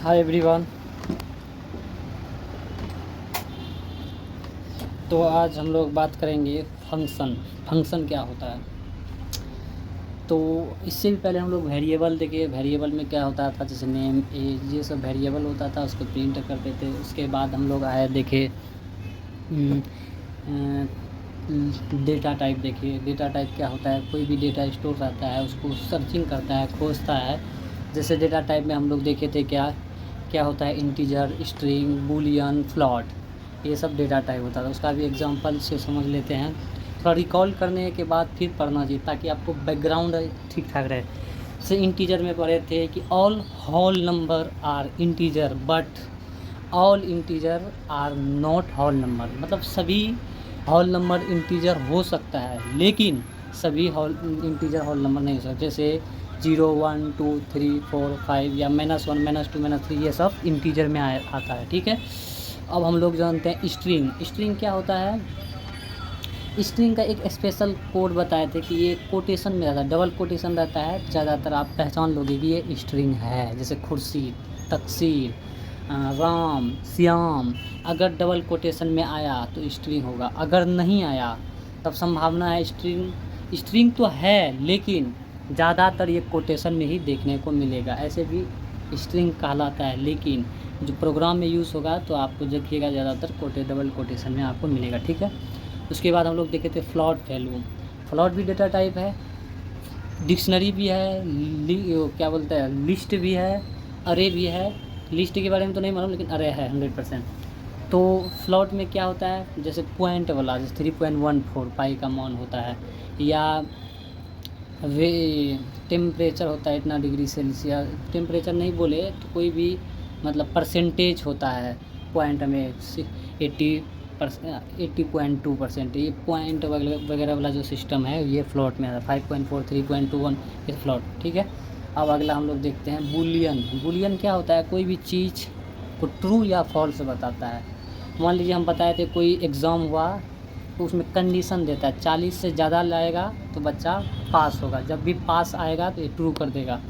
Hi everyone. तो आज हम लोग बात करेंगे फंक्शन क्या होता है। तो इससे भी पहले हम लोग वेरिएबल देखे। वेरिएबल में क्या होता था, जैसे नेम एज ये सब वेरिएबल होता था, उसको प्रिंट करते थे। उसके बाद हम लोग आए देखे डेटा टाइप। देखिए डेटा टाइप क्या होता है, कोई भी डेटा स्टोर रहता है उसको सर्चिंग करता है, खोजता है। जैसे डेटा टाइप में हम लोग देखे थे क्या क्या होता है, इंटीजर, स्ट्रिंग, बूलियन, फ्लॉट, ये सब डेटा टाइप होता था। उसका भी एग्जांपल से समझ लेते हैं। थोड़ा रिकॉल करने के बाद फिर पढ़ना चाहिए ताकि आपको बैकग्राउंड ठीक ठाक रहे। जैसे इंटीजर में पढ़े थे कि all whole number are integer but all integer are not whole number. मतलब सभी होल नंबर इंटीजर हो सकता है लेकिन सभी होल इंटीजर होल नंबर नहीं हो सकता। जैसे 0, 1, 2, 3, 4, 5 या -1, -2, -3 ये सब इंटीजर में आता है। ठीक है। अब हम लोग जानते हैं स्ट्रिंग क्या होता है। स्ट्रिंग का एक स्पेशल कोड बताए थे कि ये कोटेशन में रहता है, डबल कोटेशन रहता है। ज़्यादातर आप पहचान लोगे कि ये स्ट्रिंग है। जैसे खुर्शीद, तकसीर, राम, श्याम, अगर डबल कोटेशन में आया तो स्ट्रिंग होगा। अगर नहीं आया तब संभावना है स्ट्रिंग तो है लेकिन ज़्यादातर ये कोटेशन में ही देखने को मिलेगा। ऐसे भी स्ट्रिंग कहलाता है लेकिन जो प्रोग्राम में यूज़ होगा तो आपको देखिएगा ज़्यादातर डबल कोटेशन में आपको मिलेगा। ठीक है। उसके बाद हम लोग देखे थे फ्लॉट वैल्यू। फ्लॉट भी डेटा टाइप है, डिक्शनरी भी है, क्या बोलते हैं, लिस्ट भी है, अरे भी है। लिस्ट के बारे में तो नहीं मालूम लेकिन अरे है 100%। तो फ्लॉट में क्या होता है, जैसे पॉइंट वाला, जैसे 3.14 पाई का मान होता है, या वे टेम्परेचर होता है इतना डिग्री सेल्सियस। टेम्परेचर नहीं बोले तो कोई भी मतलब परसेंटेज होता है पॉइंट में 80.2%। ये पॉइंट वगैरह वाला जो सिस्टम है ये फ्लॉट में आता है। 5.4, 3.21 ये फ्लॉट। ठीक है। अब अगला हम लोग देखते हैं बुलियन क्या होता है, कोई भी चीज़ को ट्रू या फॉल्स बताता है। मान लीजिए हम बताए थे कोई एग्ज़ाम हुआ तो उसमें कंडीशन देता है 40 से ज़्यादा लाएगा तो बच्चा पास होगा। जब भी पास आएगा तो ये ट्रू कर देगा।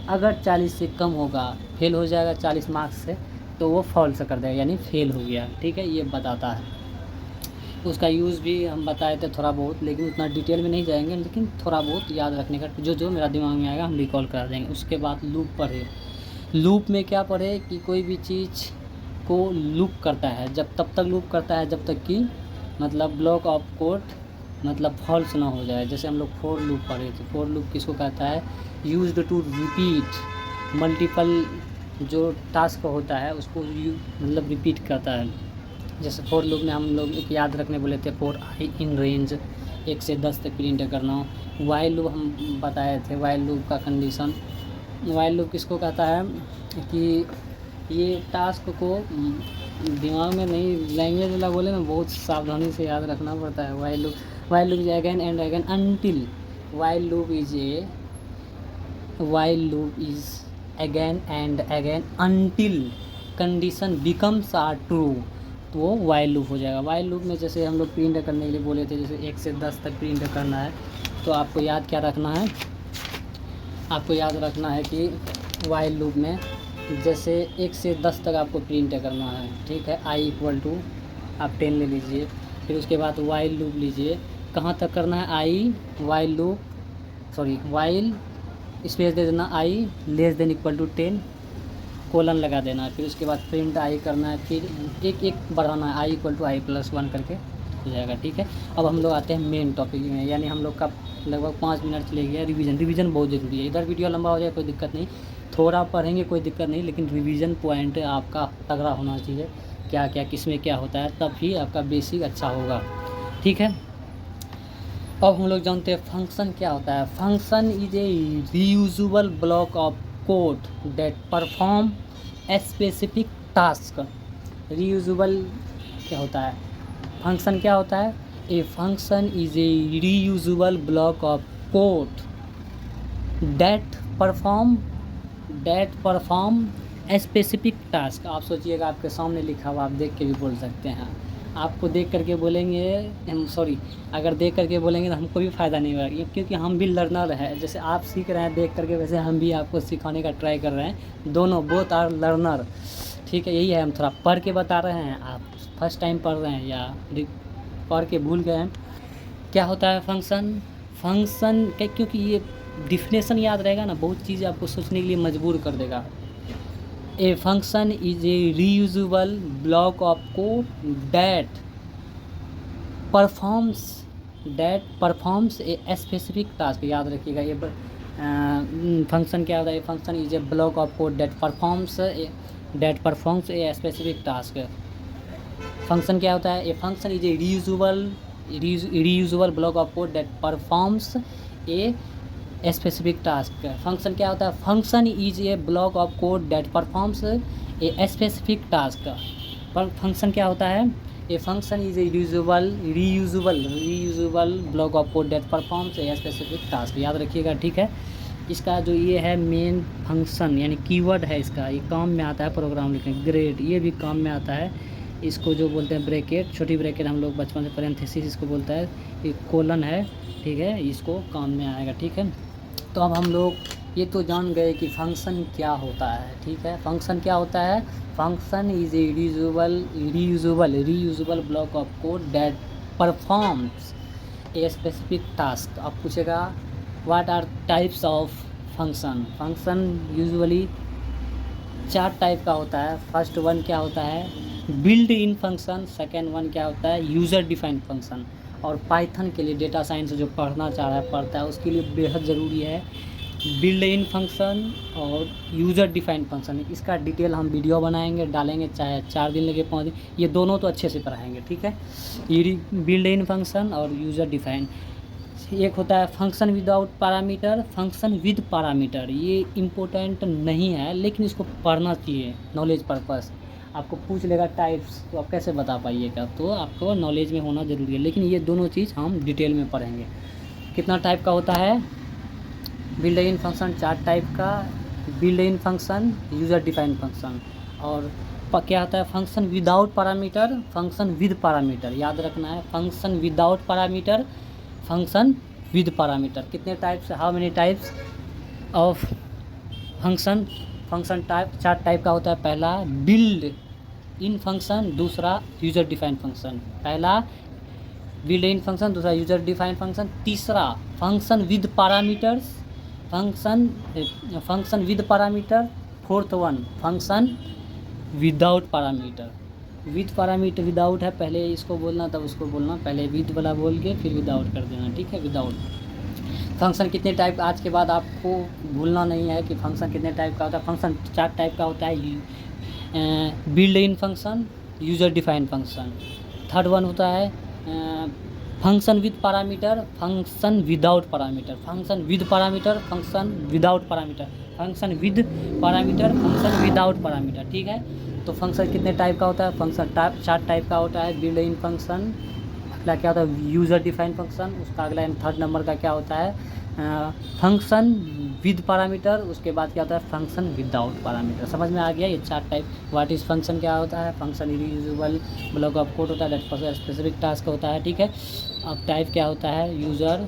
अगर 40 से कम होगा, फेल हो जाएगा 40 मार्क्स से, तो वो फॉल्स कर देगा यानी फेल हो गया। ठीक है, ये बताता है। उसका यूज़ भी हम बताए थे थोड़ा बहुत, लेकिन उतना डिटेल में नहीं जाएंगे, लेकिन थोड़ा बहुत याद रखने का जो मेरा दिमाग में आएगा हम रिकॉल करा देंगे। उसके बाद लूप पढ़े। लूप में क्या पढ़े कि कोई भी चीज़ को लूप करता है, जब तब तक लूप करता है जब तक कि मतलब ब्लॉक ऑफ कोड मतलब फॉल्स ना हो जाए। जैसे हम लोग फॉर लूप पढ़े थे। फॉर लूप किसको कहता है, यूज्ड टू रिपीट मल्टीपल जो टास्क होता है उसको मतलब रिपीट करता है। जैसे फॉर लूप में हम लोग एक याद रखने बोले थे, फॉर आई इन रेंज 1 से 10 तक प्रिंट करना। वाइल लूप हम बताए थे, वाइल लूप का कंडीशन। वाइल लूप किसको कहता है कि ये टास्क को दिमाग में नहीं, लैंग्वेज वाला बोले ना, बहुत सावधानी से याद रखना पड़ता है। While loop is again and again until. While loop is again and again until condition becomes are true, तो वो वाइल लूप हो जाएगा। वाइल लूप में जैसे हम लोग प्रिंट करने के लिए बोले थे, जैसे 1 से 10 तक प्रिंट करना है तो आपको याद क्या रखना है, आपको याद रखना है कि वाइल लूप में जैसे 1 से 10 तक आपको प्रिंट करना है। ठीक है। i = आप 10 ले लीजिए, फिर उसके बाद वाइल लूप लीजिए। कहाँ तक करना है, वाइल स्पेस दे देना, i < 10 कोलन लगा देना है। फिर उसके बाद प्रिंट आई करना है, फिर एक बढ़ाना है, i = i+1 करके हो जाएगा। ठीक है। अब हम लोग आते हैं मेन टॉपिक में, यानी हम लोग का लगभग 5 मिनट चले गया। रिवीजन बहुत ज़रूरी है। इधर वीडियो लंबा हो जाए कोई दिक्कत नहीं, थोड़ा पढ़ेंगे कोई दिक्कत नहीं, लेकिन रिवीजन पॉइंट आपका तगड़ा होना चाहिए। क्या क्या किस में क्या होता है, तब ही आपका बेसिक अच्छा होगा। ठीक है। अब हम लोग जानते हैं फंक्शन क्या होता है। Function is a reusable block of code that perform a specific task. Reusable क्या होता है, फंक्शन क्या होता है, a function is a reusable block of code that perform a specific task. आप सोचिएगा आपके सामने लिखा हुआ, आप देख के भी बोल सकते हैं। आपको देख करके बोलेंगे, हम सॉरी, अगर देख करके बोलेंगे तो हमको भी फ़ायदा नहीं होगा, क्योंकि हम भी लर्नर हैं। जैसे आप सीख रहे हैं देख करके, वैसे हम भी आपको सिखाने का ट्राई कर रहे हैं। दोनों बोथ आर लर्नर, ठीक है। यही है, हम थोड़ा पढ़ के बता रहे हैं, आप फर्स्ट टाइम पढ़ रहे हैं या पढ़ के भूल गए हैं। क्या होता है फंक्शन? फंक्शन क्योंकि ये डिफिनेशन याद रहेगा ना, बहुत चीज़ आपको सोचने के लिए मजबूर कर देगा। A function is a reusable block of code that performs a specific task. याद रखिएगा, ये फंक्शन क्या होता है? Function is A block of code that performs a specific task. Function क्या होता है? A function is a reusable block of code that performs a specific task. Function क्या होता है? Function is A block of code that performs a specific task. पर function क्या होता है? A function is a reusable block of code that performs a specific task. याद रखिएगा, ठीक है। इसका जो ये है मेन फंक्शन यानी कीवर्ड है इसका, ये काम में आता है प्रोग्राम लिखने। ग्रेड, ये भी काम में आता है। इसको जो बोलते हैं ब्रैकेट, छोटी ब्रैकेट हम लोग बचपन से पैरेंथेसिस इसको बोलता है। ये कोलन है, ठीक है, इसको काम में आएगा, ठीक है। तो अब हम लोग ये तो जान गए कि फंक्शन क्या होता है, ठीक है। फंक्शन क्या होता है? Function is a reusable block of code that performs a specific task. अब पूछेगा what are types of function? Function usually 4 type का होता है। फर्स्ट वन क्या होता है? Build in function. Second one क्या होता है? User defined function. और पाइथन के लिए, डेटा साइंस जो पढ़ना चाह रहा है पढ़ता है, उसके लिए बेहद ज़रूरी है बिल्ड इन फंक्शन और यूज़र डिफाइंड फंक्शन। इसका डिटेल हम वीडियो बनाएंगे, डालेंगे, चाहे 4 दिन लगे 5 दिन, ये दोनों तो अच्छे से पढ़ाएंगे, ठीक है। ये बिल्ड इन फंक्शन और यूज़र डिफाइंड। एक होता है function without parameter, function with parameter. ये इम्पोर्टेंट नहीं है, लेकिन इसको पढ़ना चाहिए नॉलेज पर्पस। आपको पूछ लेगा टाइप्स, तो आप कैसे बता पाइएगा? तो आपको नॉलेज में होना ज़रूरी है, लेकिन ये दोनों चीज़ हम डिटेल में पढ़ेंगे। कितना टाइप का होता है बिल्ड इन फंक्शन? 4 टाइप का। Built in function, user defined function, और क्या होता है function without parameter, function with parameter. याद रखना है, function without parameter, function with parameter. कितने types? How many types of function? Function type 4 type का होता है। पहला बिल्ड इन फंक्शन, दूसरा यूज़र डिफाइंड फंक्शन। पहला बिल्ड इन फंक्शन, दूसरा यूज़र डिफाइंड फंक्शन, तीसरा function with parameters, function with parameter, fourth one function without parameter. With parameter, without है, पहले इसको बोलना तब उसको बोलना, पहले विद वाला बोल के फिर विदाउट कर देना, ठीक है। विदाउट फंक्शन कितने टाइप? आज के बाद आपको भूलना नहीं है कि फंक्शन कितने टाइप का होता है। फंक्शन 4 टाइप का होता है। Build in function, user defined function. Third one होता है function with parameter, function without parameter, function with parameter, function without parameter, function with parameter, function without parameter, ठीक है। तो फंक्शन कितने टाइप का होता है? फंक्शन 4 टाइप का होता है। बिल्ड इन फंक्शन, अगला क्या होता है? User defined function. उसका अगला थर्ड नंबर का क्या होता है? Function with parameter. उसके बाद क्या होता है? Function without parameter. समझ में आ गया ये 4 टाइप। व्हाट इज़ फंक्शन क्या होता है? Function reusable block of code होता है, दैट स्पेसिफिक टास्क होता है, ठीक है। अब टाइप क्या होता है? यूज़र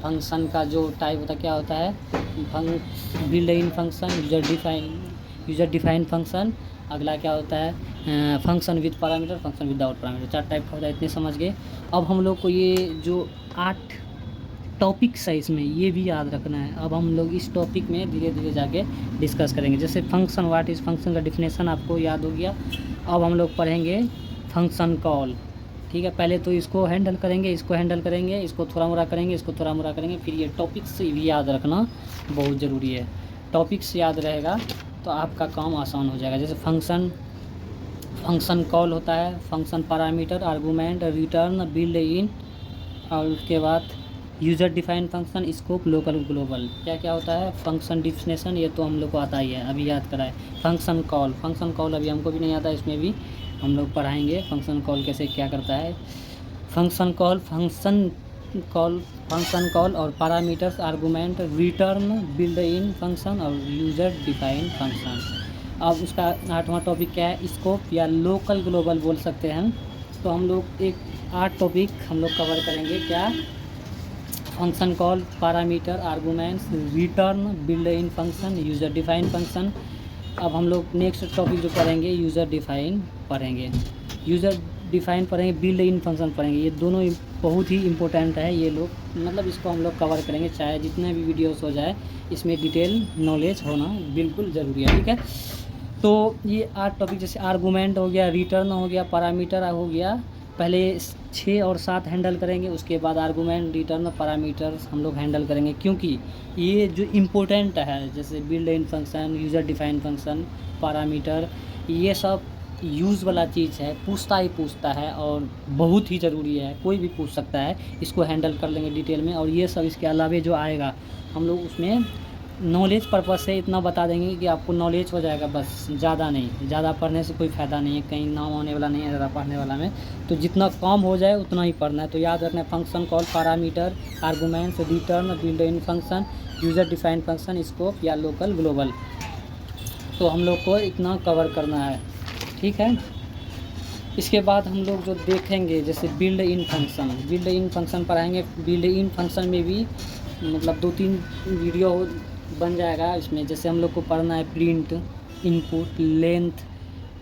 फंक्शन का जो टाइप होता है क्या होता है? Build in function, user defined function. अगला क्या होता है? Function with parameter, function without parameter. 4 type का होता है, इतने समझ गए। अब हम लोग को ये जो 8 टॉपिक्स है इसमें, ये भी याद रखना है। अब हम लोग इस टॉपिक में धीरे धीरे जाके डिस्कस करेंगे। जैसे फंक्शन, व्हाट इज़ फंक्शन का डिफिनेशन आपको याद हो गया। अब हम लोग पढ़ेंगे फंक्शन कॉल, ठीक है। पहले तो इसको हैंडल करेंगे, इसको हैंडल करेंगे, इसको थोड़ा मोड़ा करेंगे, इसको थोड़ा मोड़ा करेंगे, फिर ये टॉपिक्स भी याद रखना बहुत ज़रूरी है। टॉपिक्स याद रहेगा तो आपका काम आसान हो जाएगा। जैसे फंक्शन कॉल होता है, function parameter, argument, return, build in, और उसके बाद user defined function, scope, local, global. क्या क्या होता है? फंक्शन डिफिनेशन ये तो हम लोग को आता ही है, अभी याद कराए। फंक्शन कॉल अभी हमको भी नहीं आता, इसमें भी हम लोग पढ़ाएंगे फंक्शन कॉल कैसे क्या करता है। फंक्शन कॉल और parameters, argument, return, build in function और यूज़र डिफाइंड फंक्शन। अब उसका 8वां टॉपिक क्या है, स्कोप या लोकल ग्लोबल बोल सकते हैं हम। तो हम लोग एक 8 टॉपिक हम लोग कवर करेंगे। क्या? Function call, parameter, arguments, return, build in function, user define function. अब हम लोग नेक्स्ट टॉपिक जो पढ़ेंगे यूज़र डिफाइन पढ़ेंगे, बिल्ड इन फंक्शन पढ़ेंगे। ये दोनों बहुत ही इम्पोर्टेंट है, ये लोग मतलब इसको हम लोग कवर करेंगे, चाहे जितने भी वीडियोस हो जाए इसमें डिटेल नॉलेज होना बिल्कुल ज़रूरी है, ठीक है। तो ये 8 टॉपिक, जैसे आर्गूमेंट हो गया, रिटर्न हो गया, पैरामीटर हो गया, पहले 6 और 7 हैंडल करेंगे, उसके बाद आर्गूमेंट, रिटर्न, पैरामीटर हम लोग हैंडल करेंगे, क्योंकि ये जो इम्पोर्टेंट है, जैसे build in function, user define function, parameter, ये सब यूज़ वाला चीज़ है, पूछता है और बहुत ही ज़रूरी है, कोई भी पूछ सकता है, इसको हैंडल कर लेंगे डिटेल में। और ये सब इसके अलावा जो आएगा हम लोग उसमें नॉलेज पर्पज़ से इतना बता देंगे कि आपको नॉलेज हो जाएगा, बस ज़्यादा नहीं। ज़्यादा पढ़ने से कोई फ़ायदा नहीं है, कहीं नाम आने वाला नहीं है ज़्यादा पढ़ने वाला में, तो जितना कम हो जाए उतना ही पढ़ना है। तो याद रखना है, function call, parameter, arguments, return, build in function, user define function, scope या लोकल ग्लोबल, तो हम लोग को इतना कवर करना है, ठीक है। इसके बाद हम लोग जो देखेंगे, जैसे बिल्ड इन फंक्शन पढ़ाएंगे। बिल्ड इन फंक्शन में भी मतलब 2-3 वीडियो बन जाएगा इसमें। जैसे हम लोग को पढ़ना है प्रिंट, इनपुट, लेंथ,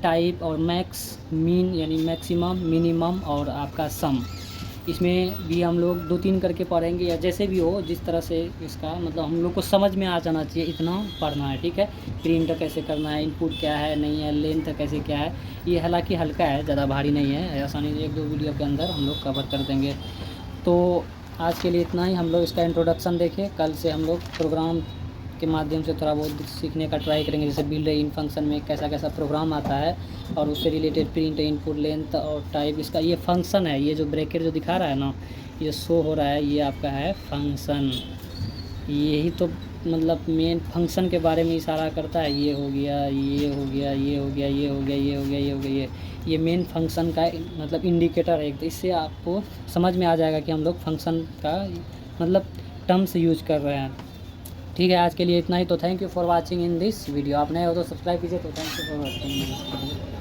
टाइप और मैक्स, मीन यानी मैक्सिमम, मिनिमम और आपका सम। इसमें भी हम लोग 2-3 करके पढ़ेंगे, या जैसे भी हो, जिस तरह से इसका मतलब हम लोग को समझ में आ जाना चाहिए, इतना पढ़ना है, ठीक है। प्रिंट कैसे करना है, इनपुट क्या है नहीं है, लेंथ कैसे क्या है, ये हालांकि हल्का है, ज़्यादा भारी नहीं है, आसानी से 1-2 वीडियो के अंदर हम लोग कवर कर देंगे। तो आज के लिए इतना ही, हम लोग इसका इंट्रोडक्शन देखें। कल से हम लोग प्रोग्राम के माध्यम से थोड़ा बहुत सीखने का ट्राई करेंगे, जैसे बिल्ड इन फंक्शन में कैसा कैसा प्रोग्राम आता है, और उससे रिलेटेड प्रिंट, इनपुट, लेंथ और टाइप। इसका ये फंक्शन है, ये जो ब्रैकेट जो दिखा रहा है ना, ये शो हो रहा है, ये आपका है फंक्शन। यही तो मतलब मेन फंक्शन के बारे में इशारा करता है। ये हो गया, ये हो गया, ये हो गया, ये हो गया, ये हो गया, ये हो गया, ये मेन फंक्शन का मतलब इंडिकेटर है। तो इससे आपको समझ में आ जाएगा कि हम लोग फंक्शन का मतलब टर्म्स यूज कर रहे हैं, ठीक है। आज के लिए इतना ही। तो thank you for watching in this video. आप नए हो तो सब्सक्राइब कीजिए। तो थैंक यू फॉर वाचिंग।